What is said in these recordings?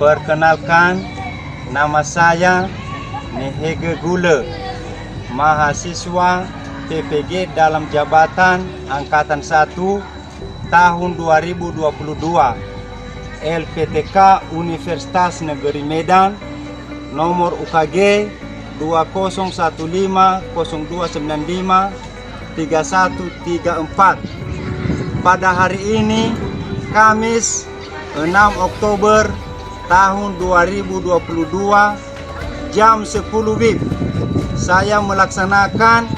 Perkenalkan, nama saya Nehege Gule, mahasiswa PPG dalam jabatan Angkatan 1 tahun 2022, LPTK Universitas Negeri Medan, nomor UKG 2015-0295-3134. Pada hari ini, Kamis 6 Oktober tahun 2022, jam 10 WIB, saya melaksanakan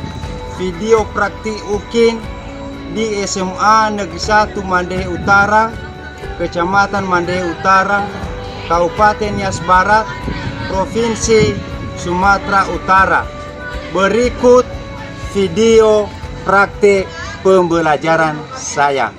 video praktik UKIN di SMA Negeri 1 Mandehe Utara, Kecamatan Mandehe Utara, Kabupaten Nias Barat, Provinsi Sumatera Utara. Berikut video praktik pembelajaran saya.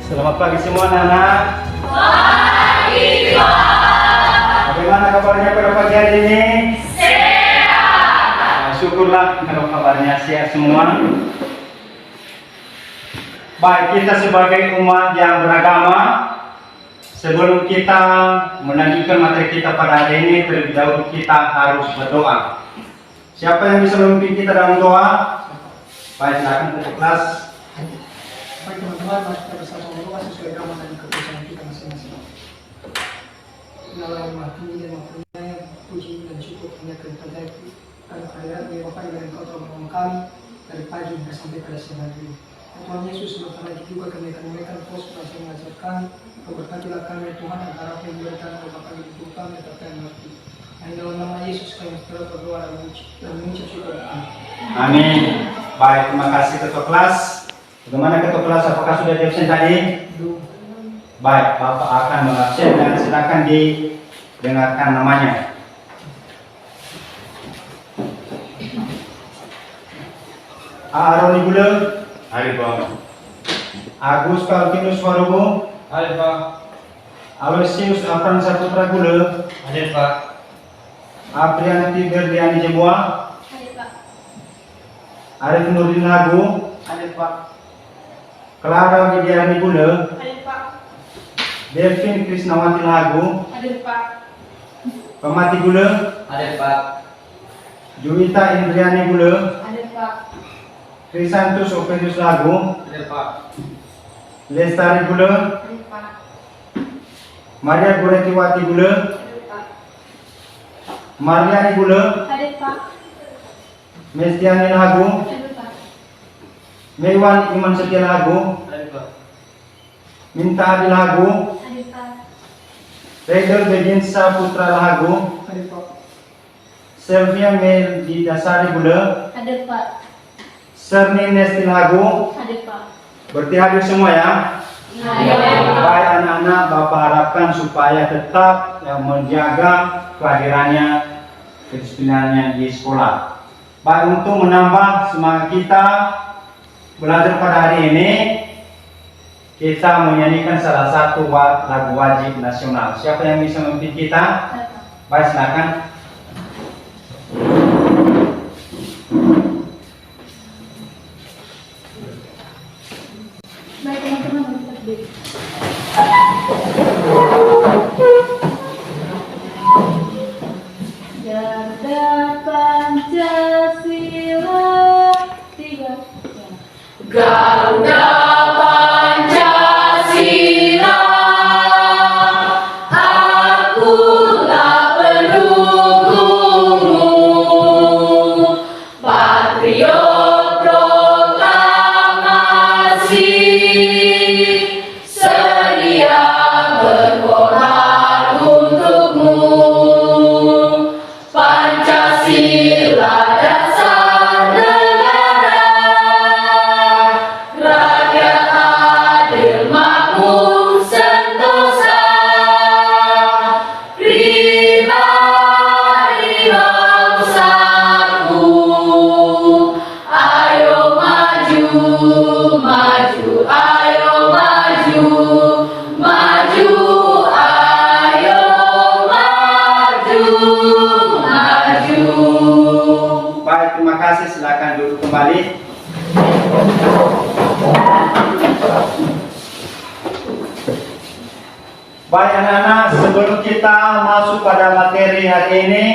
Selamat pagi semua anak-anak. Pagi, Pak. Bagaimana kabarnya pada pagi hari ini? Sehat. Syukurlah kalau kabarnya sehat semua. Baik, kita sebagai umat yang beragama, sebelum kita melanjutkan materi kita pada hari ini, terlebih dahulu kita harus berdoa. Siapa yang bisa memimpin kita dalam doa? Baik, silakan untuk kelas. Baik teman-teman, mari kita bersama berdoa sesuai agama dan kepercayaan kita masing-masing. Innalillahi wa inna ilaihi raji'un. Puji dan syukur hanya kepada karena kehadiran Bapa dan Engkau telah menolong kami dari pagi hingga sampai pada siang hari. Tuhan Yesus, sebentar lagi juga kami akan memberikan pos yang mengajar kami. Berkatilah kami Tuhan, agar apa yang diberikan oleh Bapa di tubuh kami dapat kami mengerti. Hanya dalam nama Yesus kami berdoa dan mengucap syukur. Amin. Baik, terima kasih ketua kelas. Bagaimana ketua kelas, apakah sudah di absen tadi? Baik, Bapak akan mengabsen dan silakan didengarkan namanya. Aroni Gule. Hari Pak. Agus Kalvinus Warugo. Hari Pak. Aloysius Afran Saputra Gule. Hari Pak. Aprianti Berliani Jemua. Hari Pak. Arif Nurdin Hagu. Hari Pak. Clara Widiani Gule. Hari Pak. Delvin Krisnawati Hagu. Hari Pak. Pemati Gule. Hari Pak. Juwita Indriani Gule. Hari Pak. Krisantus Opedius Lagu. Hari Pak. Lestari Gule. Hari Pak. Maria Guretiwati Gule. Hari Pak. Mariani Gule. Hari Pak. Mestiani Lagu. Hari Pak. Mewan Iman Setia Lagu. Hari Pak. Minta Adi Lagu. Hari Pak. Reder Beginsa Putra Lagu. Hari Pak. Selvia Meldidasari Gule. Hari Pak. Serni Nesti Lagu. Hari Pak. Berarti hadir semua ya. Baik anak-anak, Bapak harapkan supaya tetap menjaga kehadirannya, kedisiplinannya di sekolah. Baik, untuk menambah semangat kita belajar pada hari ini, kita menyanyikan salah satu lagu wajib nasional. Siapa yang bisa memimpin kita? Baik, silakan. Baik teman-teman, mari kita berdiri. Garda Pancasila 3 Baik anak-anak, sebelum kita masuk pada materi hari ini,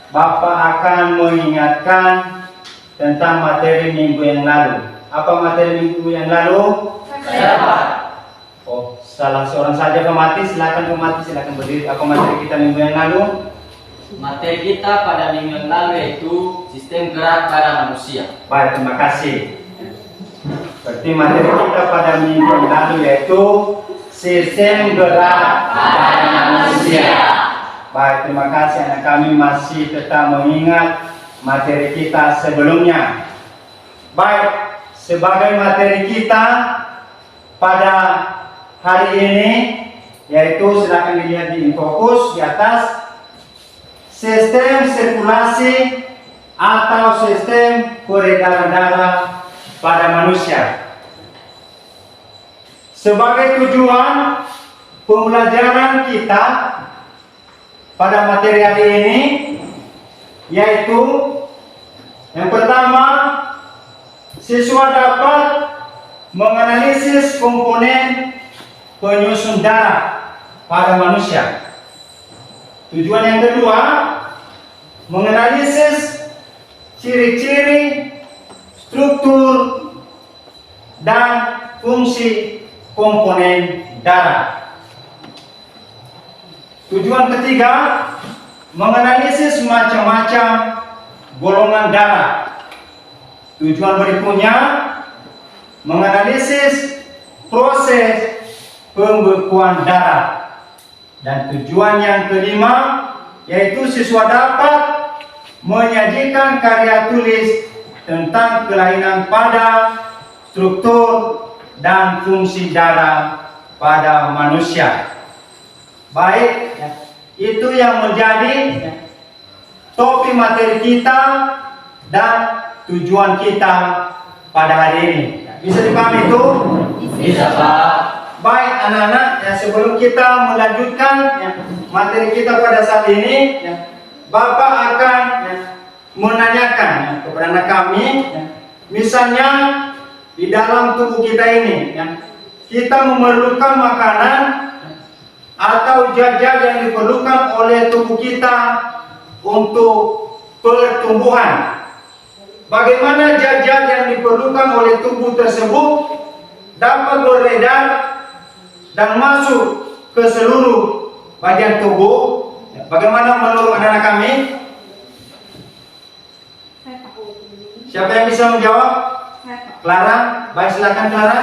Bapak akan mengingatkan tentang materi minggu yang lalu. Apa materi minggu yang lalu? Oh, salah seorang saja pemati, silakan berdiri. Apa materi kita minggu yang lalu? Materi kita pada minggu yang lalu yaitu sistem gerak pada manusia. Baik, terima kasih. Berarti materi kita pada minggu yang lalu yaitu sistem gerak pada manusia. Baik, terima kasih anak kami masih tetap mengingat materi kita sebelumnya. Baik, sebagai materi kita pada hari ini yaitu silakan dilihat di fokus di atas. Sistem sirkulasi atau sistem peredaran darah pada manusia. Sebagai tujuan pembelajaran kita pada materi hari ini yaitu yang pertama, siswa dapat menganalisis komponen penyusun darah pada manusia. Tujuan yang kedua, menganalisis ciri-ciri, struktur, dan fungsi komponen darah. Tujuan ketiga, menganalisis macam-macam golongan darah. Tujuan berikutnya, menganalisis proses pembekuan darah. Dan tujuan yang kelima yaitu siswa dapat menyajikan karya tulis tentang kelainan pada struktur dan fungsi darah pada manusia. Baik, itu yang menjadi topik materi kita dan tujuan kita pada hari ini. Bisa dipahami itu? Bisa, Pak. Baik anak-anak, sebelum kita melanjutkan materi kita pada saat ini, Bapak akan menanyakan kepada anak kami, misalnya di dalam tubuh kita ini, kita memerlukan makanan atau zat-zat yang diperlukan oleh tubuh kita untuk pertumbuhan. Bagaimana zat-zat yang diperlukan oleh tubuh tersebut dapat beredar dan masuk ke seluruh bagian tubuh? Bagaimana menurut anak-anak kami? Saya tahu. Siapa yang bisa menjawab? Clara, baik silakan Clara.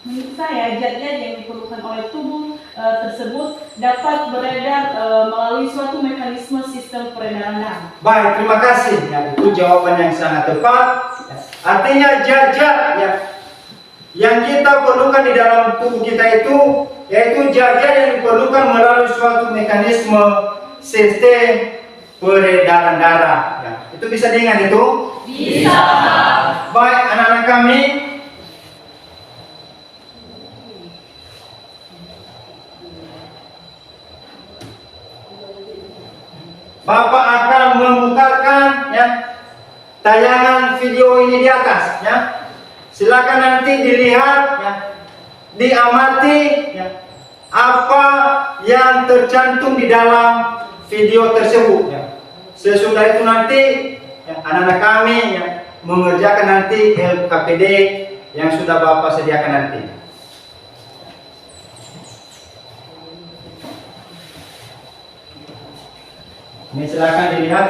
Menurut saya, zat-zat yang diperlukan oleh tubuh tersebut dapat beredar melalui suatu mekanisme sistem peredaran darah. Baik, terima kasih. Itu jawaban yang sangat tepat. Artinya zat-zat yang kita perlukan di dalam tubuh kita itu yaitu zat-zat yang diperlukan melalui suatu mekanisme sistem peredaran darah. Itu bisa diingat itu? Bisa. Baik anak-anak kami, Bapak akan memutarkan tayangan video ini di atas. Silakan nanti dilihat, diamati apa yang tercantum di dalam video tersebut. Sesudah itu nanti anak-anak kami mengerjakan nanti LKPD yang sudah Bapak sediakan nanti. Ini silakan dilihat.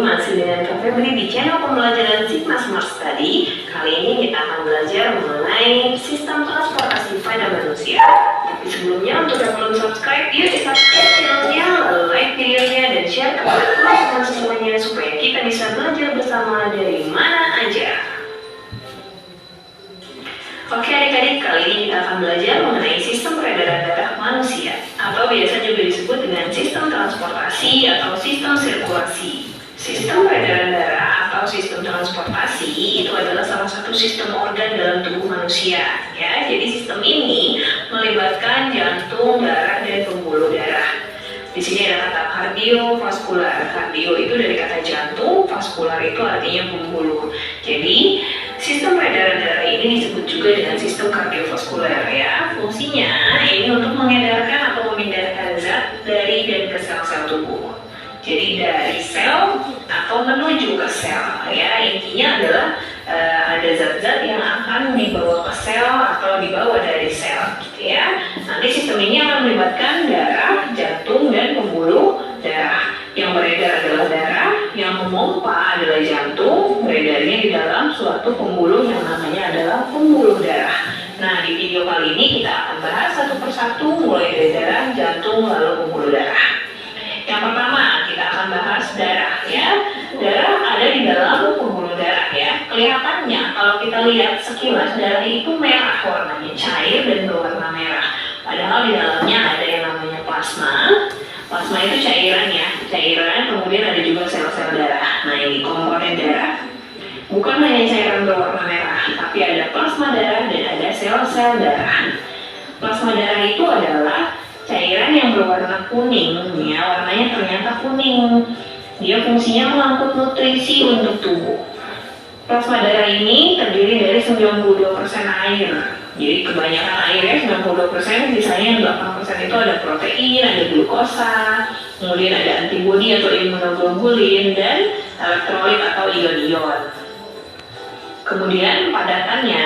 Masih dengan Kak Febri di channel pembelajaran Sigma Smart Study. Kali ini kita akan belajar mengenai sistem transportasi pada manusia. Tapi sebelumnya, untuk yang belum subscribe, yuk di subscribe channelnya, like videonya, dan share kepada teman-teman semuanya supaya kita bisa belajar bersama dari mana aja. Oke adik-adik, kali ini kita akan belajar mengenai sistem peredaran darah manusia, atau biasa juga disebut dengan sistem transportasi atau sistem sirkulasi. Sistem peredaran darah atau sistem transportasi itu adalah salah satu sistem organ dalam tubuh manusia. Ya, jadi sistem ini melibatkan jantung, darah, dan pembuluh darah. Di sini ada kata kardiovaskular. Kardio itu dari kata jantung, vaskular itu artinya pembuluh. Jadi sistem peredaran darah ini disebut juga dengan sistem kardiovaskular ya. Fungsinya ini untuk mengedarkan atau memindahkan zat dari dan ke sel-sel tubuh. Jadi dari sel atau menuju ke sel ya. Intinya adalah ada zat-zat yang akan dibawa ke sel atau dibawa dari sel gitu ya. Nanti sistem ini akan melibatkan darah, jantung, dan pembuluh darah. Yang beredar adalah darah, yang memompa adalah jantung, beredarnya di dalam suatu pembuluh yang namanya adalah pembuluh darah. Nah, di video kali ini kita akan bahas satu persatu mulai dari darah, jantung, lalu pembuluh darah. Yang pertama, kita akan bahas darah ya. Darah ada di dalam pembuluh darah ya. Kelihatannya kalau kita lihat sekilas darah itu merah warnanya, cair dan berwarna merah. Padahal di dalamnya ada yang namanya plasma. Plasma itu cairan ya, cairan, kemudian ada juga sel-sel darah. Nah, ini komponen darah. Bukan hanya cairan berwarna merah, tapi ada plasma darah dan ada sel-sel darah. Plasma darah itu adalah cairan yang berwarna kuning ya, warnanya ternyata kuning. Dia fungsinya mengangkut nutrisi untuk tubuh. Plasma darah ini terdiri dari 92% air. Jadi kebanyakan airnya 92%, sisanya 8% itu ada protein, ada glukosa, kemudian ada antibodi atau immunoglobulin, dan elektrolit atau ion-ion. Kemudian padatannya,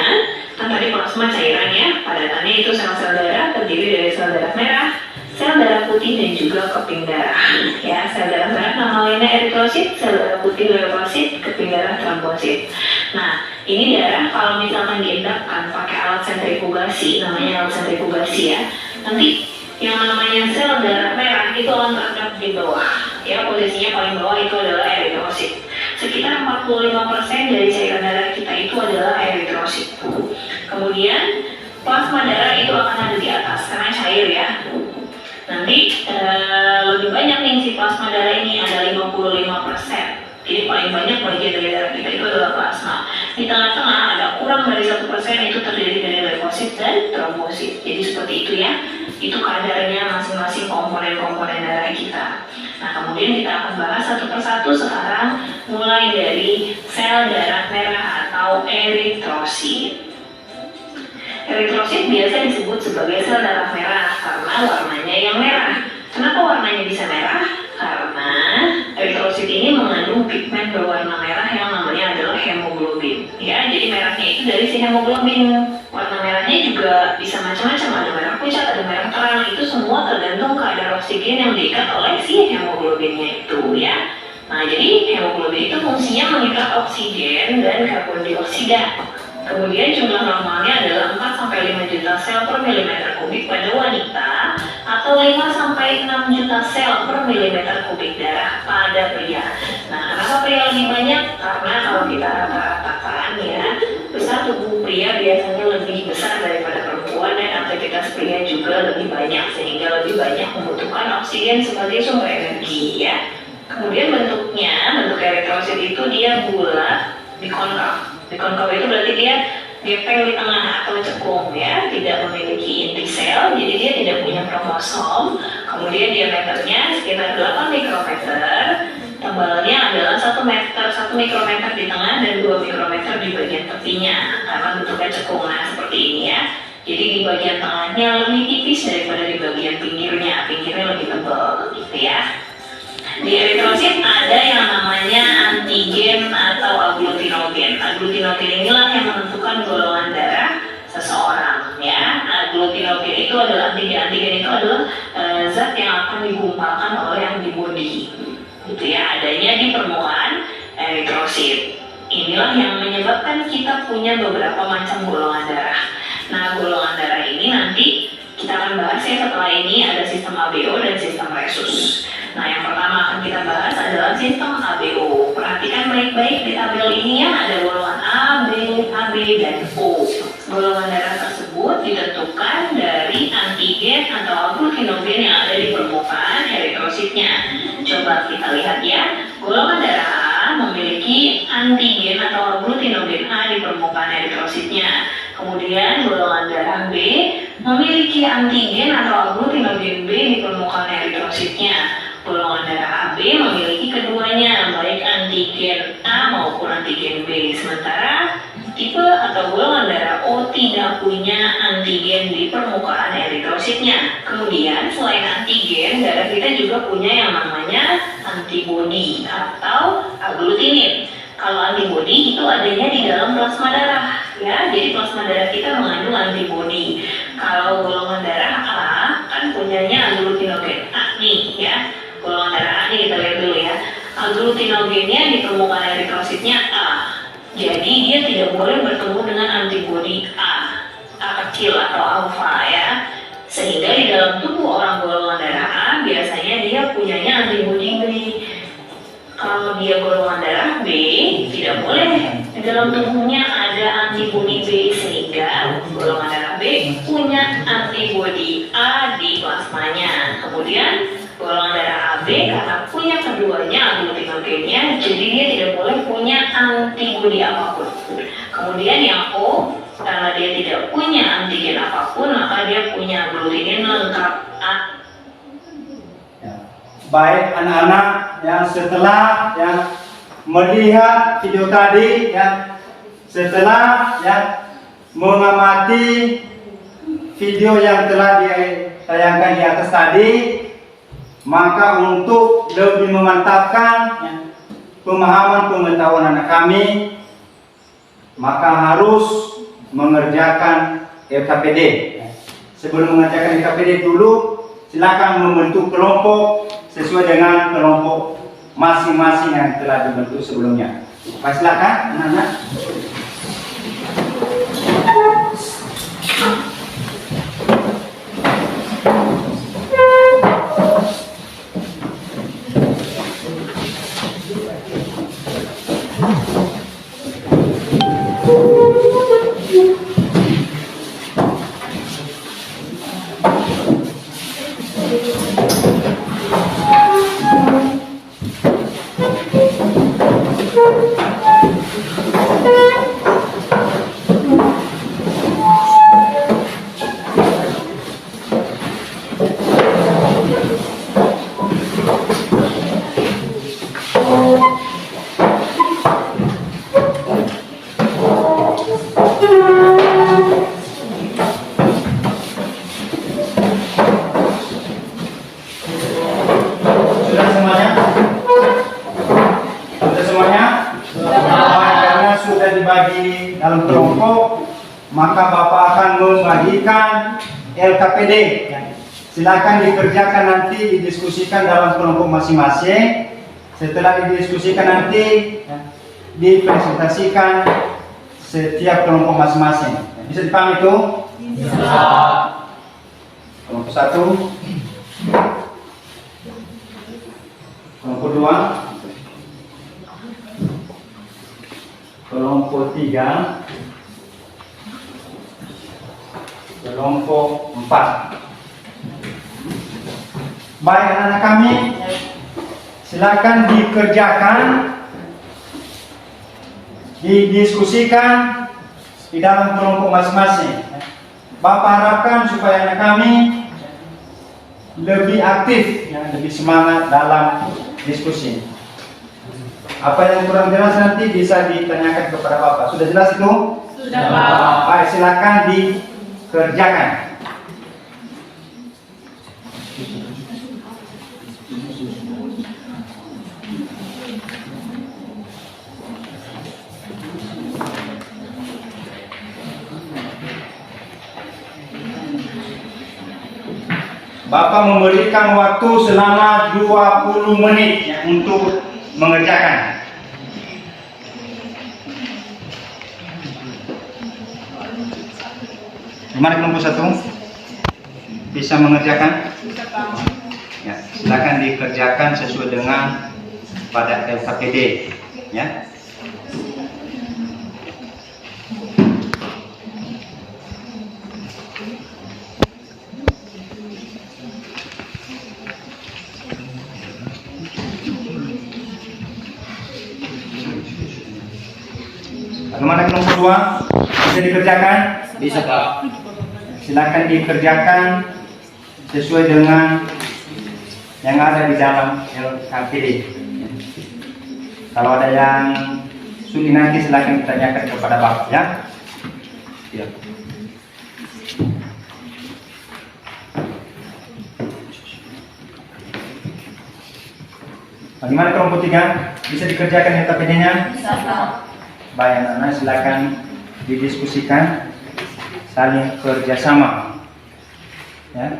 kan tadi plasma cairannya, padatannya itu sel-sel darah terdiri dari sel darah merah, sel darah putih, dan juga keping darah. Ya, sel darah merah nama lainnya eritrosit, sel darah putih leukosit, keping darah trombosit. Nah, ini darah kalau misalkan diendapkan pakai alat sentrifugasi, namanya alat sentrifugasi ya. Nanti yang namanya sel darah merah itu akan terendap di bawah. Ya, posisinya paling bawah itu adalah eritrosit. Sekitar 45% dari cairan darah kita itu adalah eritrosit. Kemudian plasma darah itu akan ada di atas karena cair ya. Nanti lebih banyak nih si plasma darah ini, ada 55%. Jadi paling banyak bagian dari darah kita itu adalah plasma. Di tengah-tengah ada kurang dari 1% itu terdiri dari leukosit dan trombosit. Jadi seperti itu ya. Itu kadarnya masing-masing komponen-komponen darah kita. Nah, kemudian kita akan bahas satu persatu sekarang, mulai dari sel darah merah atau eritrosit. Eritrosit biasa disebut sebagai sel darah merah karena warnanya yang merah. Kenapa warnanya bisa merah? Karena eritrosit ini mengandung pigmen berwarna merah yang namanya adalah hemoglobin. Ya, jadi merahnya itu dari si hemoglobin. Warna merahnya juga bisa macam-macam, ada merah pucat, ada merah terang. Itu semua tergantung kadar oksigen yang diikat oleh si hemoglobinnya itu ya. Nah, jadi hemoglobin itu fungsinya mengikat oksigen dan karbon dioksida. Kemudian jumlah normalnya adalah 4-5 juta sel per milimeter kubik pada wanita atau 5-6 juta sel per milimeter kubik darah pada pria. Nah, kenapa pria lebih banyak? Karena kalau kita rata-ratakan ya, besar tubuh pria biasanya lebih besar daripada perempuan dan aktivitas pria juga lebih banyak sehingga lebih banyak membutuhkan oksigen sebagai sumber energi ya. Kemudian bentuk eritrosit itu dia bulat, bikonkav. Bikonkav itu berarti dia gepeng di tengah atau cekung ya, tidak memiliki inti sel, jadi dia tidak punya kromosom. Kemudian diameternya sekitar 8 mikrometer, tebalnya adalah 1 mikrometer di tengah dan 2 mikrometer di bagian tepinya karena bentuknya cekung. Nah, seperti ini ya. Jadi di bagian tengahnya lebih tipis daripada di bagian pinggirnya lebih tebal gitu ya. Di eritrosit ada yang namanya antigen atau aglutinogen. Aglutinogen inilah yang menentukan golongan darah seseorang ya. Aglutinogen itu adalah antigen itu adalah zat yang akan digumpalkan oleh antibodi. Gitu ya, adanya di permukaan eritrosit. Inilah yang menyebabkan kita punya beberapa macam golongan darah. Nah, golongan darah ini nanti kita akan bahas ya, setelah ini ada sistem ABO dan sistem resus. Nah, yang pertama akan kita bahas adalah sistem ABO. Perhatikan baik-baik di tabel ini ya, ada golongan A, B, AB, dan O. Golongan darah tersebut ditentukan dari antigen atau aglutinogen yang ada di permukaan eritrositnya. Coba kita lihat ya, golongan darah A memiliki antigen atau agglutinogen A di permukaan eritrositnya. Kemudian golongan darah B memiliki antigen atau agglutinogen B di permukaan eritrositnya. Golongan darah AB memiliki keduanya, baik antigen A maupun antigen B. Sementara tipe atau golongan darah O tidak punya antigen di permukaan eritrositnya. Kemudian selain antigen, darah kita juga punya yang namanya antibodi atau agglutinin. Kalau antibodi itu adanya di dalam plasma darah, ya. Jadi plasma darah kita mengandung antibodi. Kalau golongan darah A kan punyanya agglutinogen A nih, ya. Golongan darah A nih kita lihat dulu ya. Agglutinogennya di permukaan eritrositnya A. Jadi dia tidak boleh bertemu dengan antibodi A kecil atau alfa ya. Sehingga di dalam tubuh orang golongan darah A biasanya dia punyanya antibodi B. Kalau dia golongan darah B, tidak boleh di dalam tubuhnya ada antibodi B, sehingga golongan darah B punya antibodi A di plasmanya. Kemudian golongan darah AB karena punya keduanya agglutinogennya, jadi dia tidak boleh punya antibodi apapun. Kemudian yang O, karena dia tidak punya antigen apapun, maka dia punya agglutinin lengkap A. Baik anak-anak yang setelah yang melihat video tadi, yang setelah yang mengamati video yang telah ditayangkan di atas tadi, maka untuk lebih memantapkan pemahaman pengetahuan anak kami, maka harus mengerjakan LKPD. Sebelum mengerjakan LKPD dulu, silakan membentuk kelompok sesuai dengan kelompok masing-masing yang telah dibentuk sebelumnya. Baik, silakan anak-anak. Dibagi dalam kelompok, maka Bapak akan membagikan LKPD. Silakan dikerjakan, nanti didiskusikan dalam kelompok masing-masing. Setelah didiskusikan nanti dipresentasikan setiap kelompok masing-masing. Bisa dipahami itu? Bisa. Kelompok 1, kelompok 2, kelompok 3, kelompok 4. Baik anak-anak kami, silakan dikerjakan, didiskusikan di dalam kelompok masing-masing. Bapak harapkan supaya anak kami lebih aktif, lebih semangat dalam diskusi. Apa yang kurang jelas nanti bisa ditanyakan kepada Bapak. Sudah jelas itu? Sudah, Pak. Baik, silakan dikerjakan. Bapak memberikan waktu selama 20 menit untuk mengerjakan. Gimana kelompok 1? Bisa mengerjakan? Bisa, Pak. Ya, silakan dikerjakan sesuai dengan pada LKPD, ya. kedua bisa dikerjakan? Bisa Pak. Silakan dikerjakan sesuai dengan yang ada di dalam LKPD. Kalau ada yang sulit nanti silakan ditanyakan kepada Bapak ya. Ya. Bagaimana kelompok 3? Bisa dikerjakan LKPD-nya? Bisa, Pak. Baik anak-anak, silakan didiskusikan, saling kerjasama. Ya.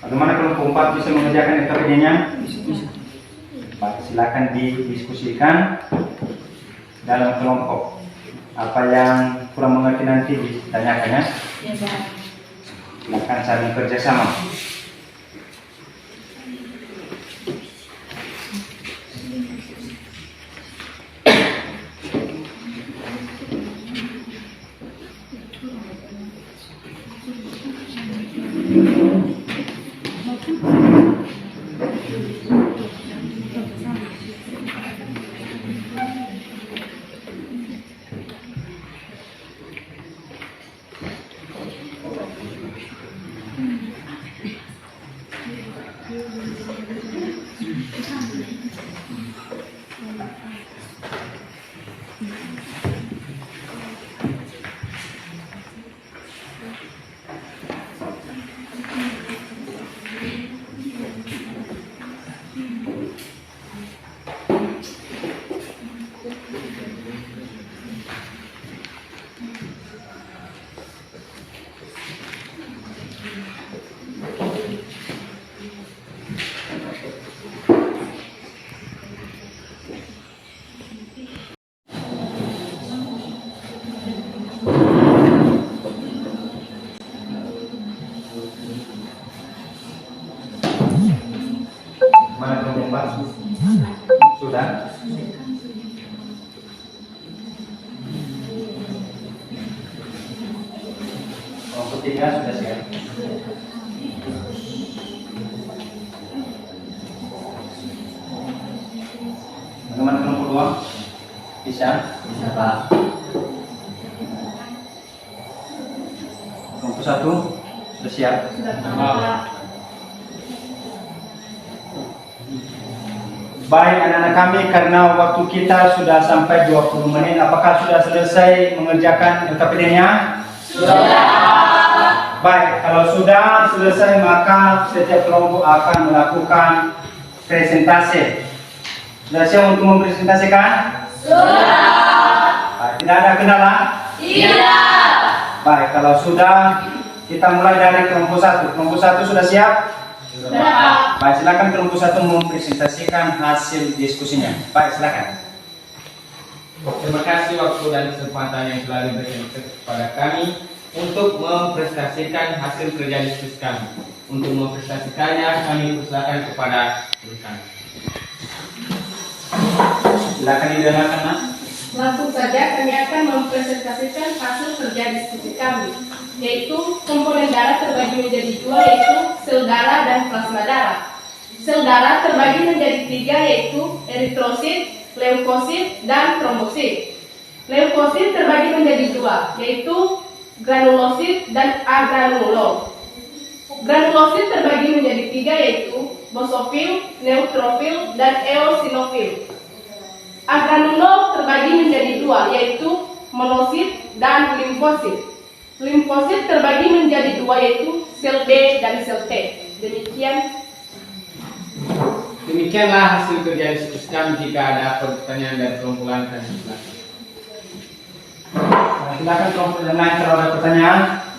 Bagaimana kelompok 4 bisa mengerjakan LKPD-nya? Baik, silakan didiskusikan dalam kelompok. Apa yang kurang mengerti nanti ditanyakan ya. Ya, Pak. Silakan saling kerjasama. Mana kelompok 4? Sudah? Kelompok 3 sudah siap? Bagaimana kelompok 2? Bisa? Bisa Pak. Kelompok 1 sudah siap? Sudah, Pak. Baik anak-anak kami, karena waktu kita sudah sampai 20 menit, apakah sudah selesai mengerjakan LKPD-nya? Sudah. Baik, kalau sudah selesai maka setiap kelompok akan melakukan presentasi. Sudah siap untuk mempresentasikan? Sudah. Baik, tidak ada kendala? Tidak. Baik, kalau sudah kita mulai dari kelompok 1. Kelompok 1 sudah siap? Sudah. Baik, silakan kelompok 1 mempresentasikan hasil diskusinya. Baik, silakan. Terima kasih waktu dan kesempatan yang telah diberikan kepada kami untuk mempresentasikan hasil kerja diskusi kami. Untuk mempresentasikannya kami persilakan kepada rekan. Silakan didengarkan, Nak. Langsung saja kami akan mempresentasikan hasil kerja diskusi kami, yaitu komponen darah terbagi menjadi 2, yaitu sel darah dan plasma darah. Sel darah terbagi menjadi 3, yaitu eritrosit, leukosit, dan trombosit. Leukosit terbagi menjadi 2, yaitu granulosit dan agranulom. Granulosit terbagi menjadi 3, yaitu basofil, neutrofil, dan eosinofil. Agranulom terbagi menjadi 2, yaitu monosit dan limfosit. Limfosit terbagi menjadi 2, yaitu sel B dan sel T. Demikianlah hasil kerja diskusi kami. Jika ada pertanyaan dari kelompok lain, kami silakan. Silakan kelompok yang lain kalau ada pertanyaan.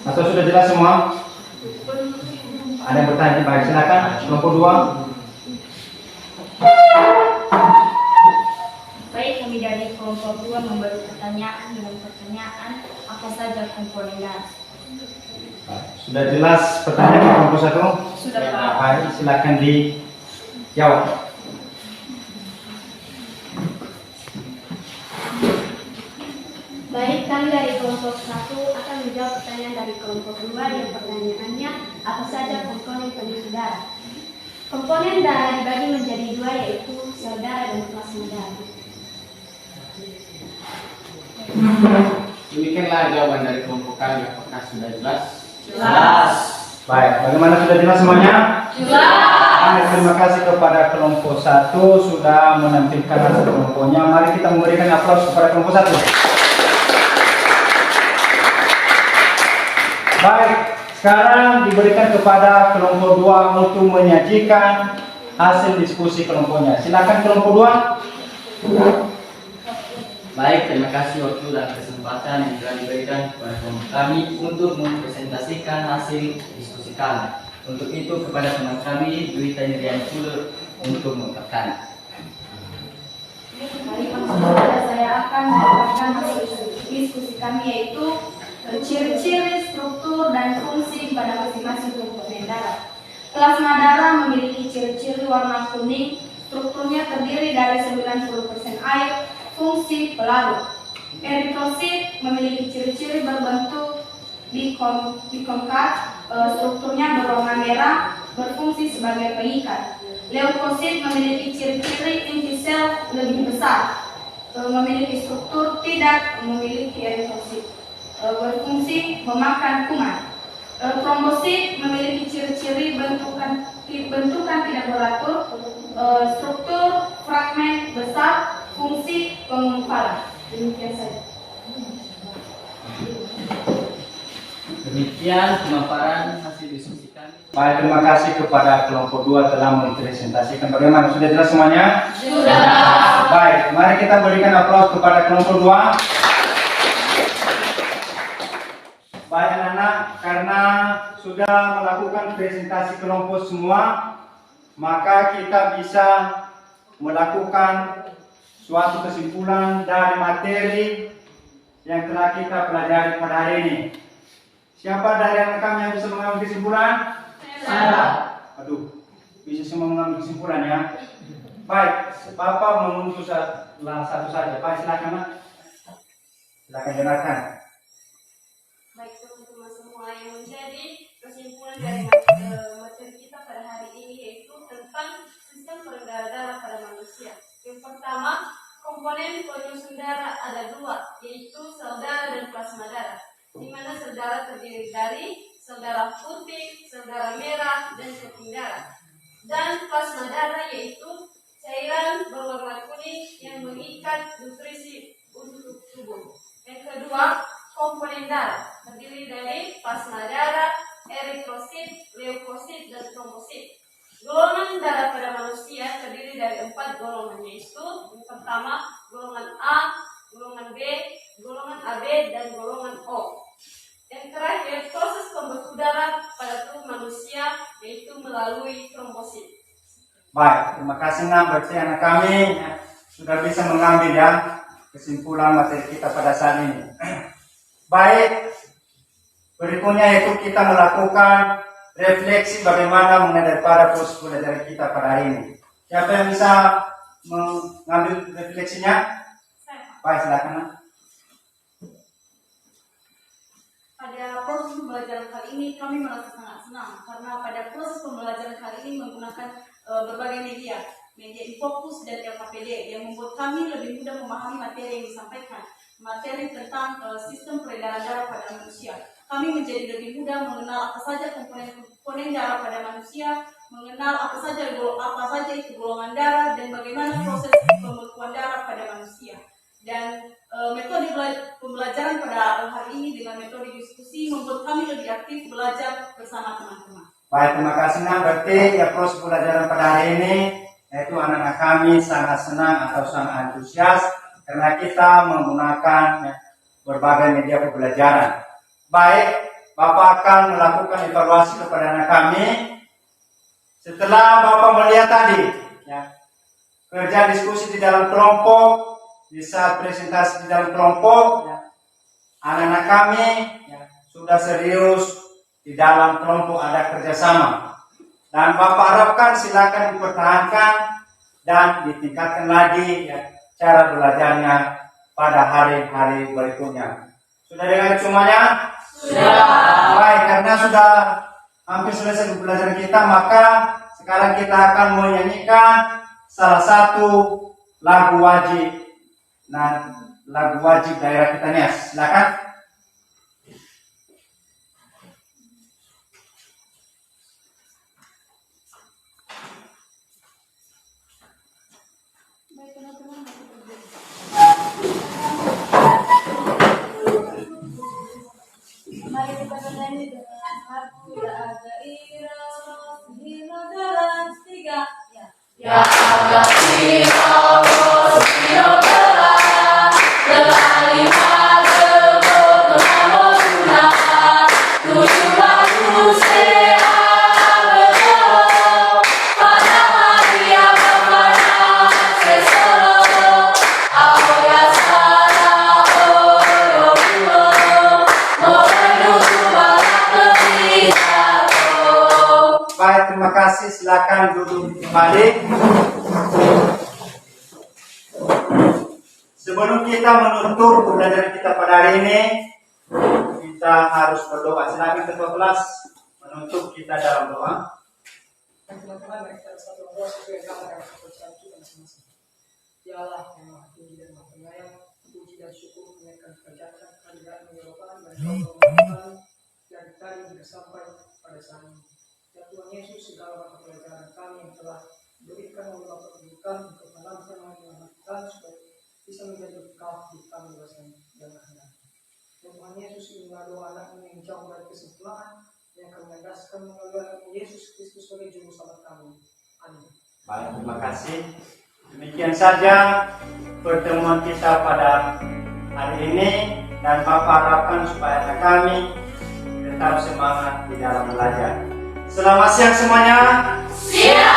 Atau sudah jelas semua? Ada yang bertanya? Baik, silakan kelompok 2. Baik, kami dari kelompok 2 memberi pertanyaan dengan pertanyaan apa saja komponen gas. Sudah jelas pertanyaan kelompok 1? Sudah, Pak. Baik, silakan dijawab. Baik, kami dari kelompok 1 akan menjawab pertanyaan dari kelompok 2 yang pertanyaannya apa saja komponen pembuluh darah. Komponen darah dibagi menjadi 2 yaitu sel darah dan plasma darah. Demikianlah jawaban dari kelompok kami. Apakah sudah jelas? Jelas. Baik, bagaimana sudah jelas semuanya? Jelas. Terima kasih kepada kelompok 1 sudah menampilkan hasil kelompoknya. Mari kita memberikan aplaus kepada kelompok 1. Baik, sekarang diberikan kepada kelompok 2 untuk menyajikan hasil diskusi kelompoknya. Silakan kelompok 2. Baik, terima kasih waktu dan kesempatan yang telah diberikan kepada kelompok kami untuk mempresentasikan hasil diskusi kami. Untuk itu kepada teman kami Dwi Tanirian Pulur untuk mengungkapkan. Baik, langsung saja saya akan mengungkapkan hasil diskusi kami yaitu ciri-ciri, struktur, dan fungsi pada masing-masing komponen darah. Plasma darah memiliki ciri-ciri warna kuning, strukturnya terdiri dari 90% air, fungsi pelarut. Eritrosit memiliki ciri-ciri berbentuk bikonkav, strukturnya berwarna merah, berfungsi sebagai pengikat. Leukosit memiliki ciri-ciri inti sel lebih besar, memiliki struktur tidak memiliki eritrosit, berfungsi memakan kuman. Trombosit memiliki ciri-ciri bentukan tidak beratur, struktur fragmen besar, fungsi penggumpalan. Demikian saja. Demikian pemaparan hasil diskusi kami. Baik, terima kasih kepada kelompok 2 telah mempresentasikan. Bagaimana sudah jelas semuanya? Sudah. Baik, mari kita berikan aplaus kepada kelompok 2. Baik anak-anak, karena sudah melakukan presentasi kelompok semua, maka kita bisa melakukan suatu kesimpulan dari materi yang telah kita pelajari pada hari ini. Siapa dari anak kami yang bisa mengambil kesimpulan? Saya. Aduh, bisa semua mengambil kesimpulan ya. Baik, Bapak mengunjuk satu saja. Baik, silakan Nak. Silakan dengarkan. Baik teman-teman semua, yang menjadi kesimpulan dari materi kita pada hari ini yaitu tentang sistem peredaran darah pada manusia. Yang pertama, komponen penyusun darah ada 2, yaitu sel darah dan plasma darah, di mana sel darah terdiri dari sel darah putih, sel darah merah, dan keping darah. Dan plasma darah yaitu cairan berwarna kuning yang mengikat nutrisi untuk tubuh. Yang kedua, komponen darah terdiri dari plasma darah, eritrosit, leukosit, dan trombosit. Golongan darah pada manusia terdiri dari 4 golongan, yaitu yang pertama golongan A, golongan B, golongan AB, dan golongan O. Yang terakhir, proses pembentuk darah pada tubuh manusia yaitu melalui trombosit. Baik, terima kasih Nak. Berarti anak kami sudah bisa mengambil ya kesimpulan materi kita pada saat ini. Baik, berikutnya yaitu kita melakukan refleksi bagaimana mengenai pada proses belajar kita pada hari ini. Siapa yang bisa mengambil refleksinya? Baik, silakan Nak. Pada proses pembelajaran kali ini kami merasa sangat senang karena pada proses pembelajaran kali ini menggunakan berbagai media Infocus dan LKPD yang membuat kami lebih mudah memahami materi yang disampaikan, materi tentang sistem peredaran darah pada manusia. Kami menjadi lebih mudah mengenal apa saja komponen darah pada manusia, mengenal apa saja itu golongan darah dan bagaimana proses pembekuan darah pada manusia. Dan metode pembelajaran pada hari ini dengan metode diskusi membuat kami lebih aktif belajar bersama teman-teman. Baik, terima kasih Nak. Berarti ya proses pembelajaran pada hari ini yaitu anak-anak kami sangat senang atau sangat antusias karena kita menggunakan berbagai media pembelajaran. Baik, Bapak akan melakukan evaluasi kepada anak kami setelah Bapak melihat tadi ya, kerja diskusi di dalam kelompok, di saat presentasi di dalam kelompok ya, anak-anak kami ya, sudah serius di dalam kelompok ada kerjasama. Dan Bapak harapkan silakan dipertahankan dan ditingkatkan lagi ya, cara belajarnya pada hari-hari berikutnya. Sudah dengar semuanya? Sudah. Baik, karena sudah hampir selesai pembelajaran kita, maka sekarang kita akan menyanyikan salah satu lagu wajib. Nah, lagu wajib daerah kita nih, silakan. Baik teman-teman, mari kita bernyanyi dengan lagu Ya Aga Ira, Hina Jalan 3. Ya Aga Ira, Hina Jalan, Telali Mage, Botono Sunah, Tujuh Lagu Sehat Bejo, Pada Maria Bapana Sesolo, Ahoya Sana, Oyo Bulo, Morenutu Balak Kebijato. Baik, terima kasih. Silakan duduk kembali. Sebelum kita menutup pembelajaran kita pada hari ini, kita harus berdoa. Silakan ketua kelas menutup kita dalam doa. Dan teman-teman, mari kita bersatu berdoa sesuai agama dan kepercayaan kita masing-masing. Ya Allah yang Maha Tinggi dan Maha Penyayang, puji dan syukur menaikkan kerajaan, keadilan, penyerobohan, dan kehormatan yang tadi sudah sampai pada saat ini. Ya Tuhan Yesus, segala macam pelajaran kami yang telah berikan oleh Bapak berikan untuk menambahkan menyelamatkan supaya bisa menjadi bekal di kami dosa dan akhirat. Ya Tuhan Yesus, inilah doa anakmu yang jauh dari kesempurnaan yang akan menegaskan melalui Yesus Kristus sebagai juru selamat kami. Amin. Baik, terima kasih. Demikian saja pertemuan kita pada hari ini, dan Bapak harapkan supaya anak kami tetap semangat di dalam belajar. Selamat siang semuanya. Siap.